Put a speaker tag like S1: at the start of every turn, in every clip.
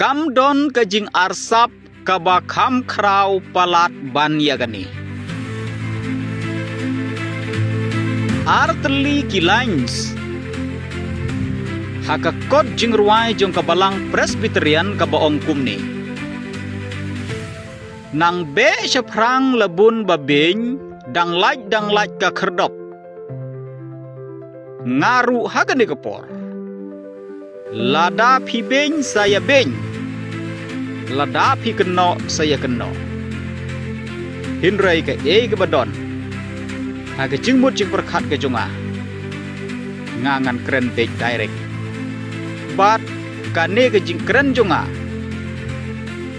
S1: Kam don kajing arsap kaba kam krau palat ban yagani. Arteli kilines. Haka kot jing ruai jong kabalang Presbyterian kabaong kumni. Nang be syaprang lebun babing dang lait ka kerdop. Ngaru hagani kepor. Lada pi beng saya beng. Lada pi keno saya keno. Hindrai ke ke badon. Haga jingmut jing perkat ke jonga. Ngangan keren take direct. Bat kane ke jing keren jonga.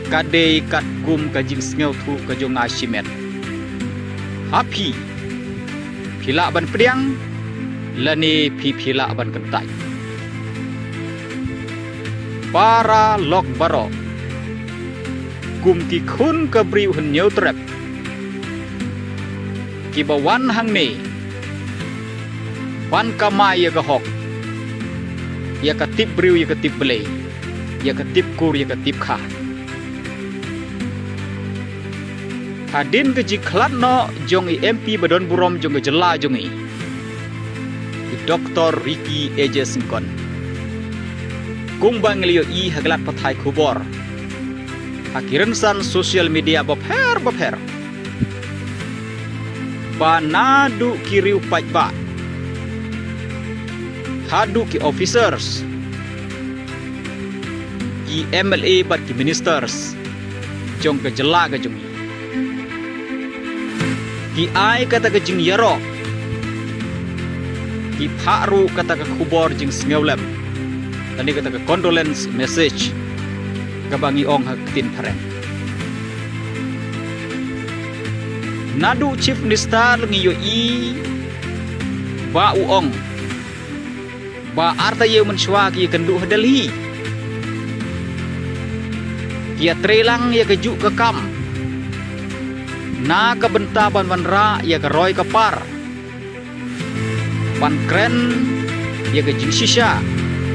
S1: Kade kat gum ke jing sngeu thu ke jonga simet. Hapi. Pila ban priang. Lani pi pila ban kentai. Para lok baro. Gum ki khun ke briu hen nyeu trep. Ki bawan hang ni. Ban kamai ya gahok. Ya katip briu ya katip belai. Ya katip kur ya katip kha. Hadin ke jiklat no jong i MP badon burom jong ke jela jong i. Dr. Ricky Eje Singkon. Kung banglio i haglat pathai khubor. Hakirensan sosial media bapher. Banadu kiriu pajba. Hadu ki officers. Ki MLA bat ki ministers. Jong ke jela ke jong i. Ki ai kata ke jing yarok. Ki pharu kata ke khubor jing sngewlem. Tani kata ke condolence message. Kabangi ong hak tin paren. Nadu chief minister ngiyo i ba uong. Ba arta ye mensywa ki kendu Delhi. Kia trelang ye keju ke kam. Na kebenta ban ra ye ke roy kapar. Pan kren ye ke jing shisha.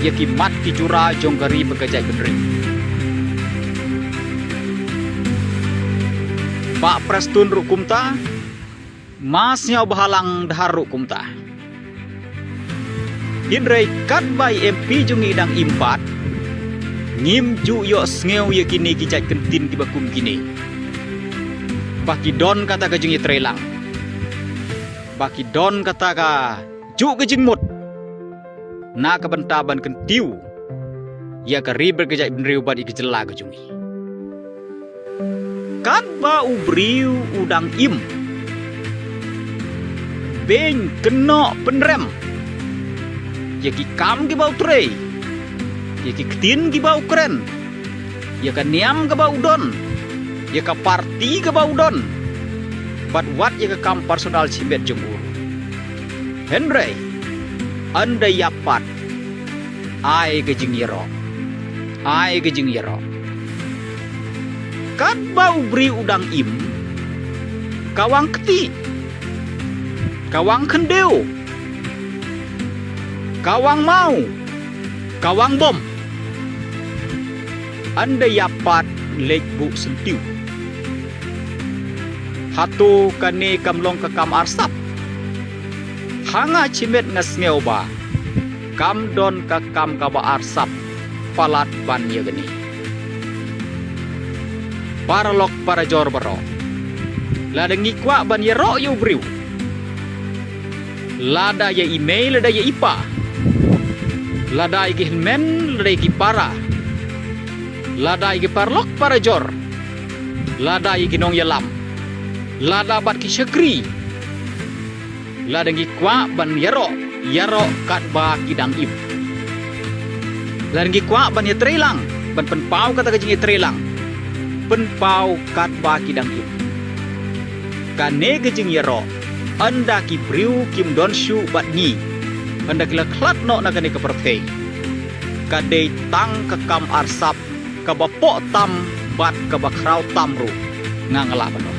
S1: Ye ki mat ki jura jong gari begajai benri. Pak Prestun rukumta, masnya bahalang dahar rukumta. Hindrai kat bai MP jungi dang impat, ngim ju yo sngeu ye kini kijat kentin ki bakum kini. Baki don kata ka jungi trelang. Baki don kata ka ju ke jingmut. Na ka bentaban kentiu. Ya ka riber kijat benriu bad iki jela ka jungi. Kat ba ubriu udang im. Beng keno penrem. Ya ki kam ki bau trei. Ya ki ketin ki bau keren. Ya ka niam ke bau don. Ya ka parti ke bau don. But what ya ka kam personal cimet jemur. Henry. Anda yapat. Ai ke jing yero. Ai ke jing yero. Kat bau beri udang im. Kawang keti. Kawang kendeu. Kawang mau. Kawang bom. Anda yapat lek bu sentiu. Hatu kane kamlong ke kam arsap. Hanga cimet ngesngeu ba. Kam don ke kam kaba arsap. Palat ban ye geni. Para lok para jor baro. Lada ngikwa ban ye ro yu briu. Lada ye email lada ye ipa. Lada igi men lada igi para. Lada igi parlok para jor. Lada igi nong yalam. Lada bat ki syakri. Lada ngikwa ban ye ro. Yaro kat ba kidang im. Lada ngikwa ban ye trelang. Ban penpau kata kajing ye trelang. Penpau kat ba kidang im. Kane kejing yero. Anda ki briu kim don shu bat ni. Anda kila klat no na kane kepertei. Kadei tang kekam arsap. Kabapok tam bat kabakrau tamru. Ngangalak no.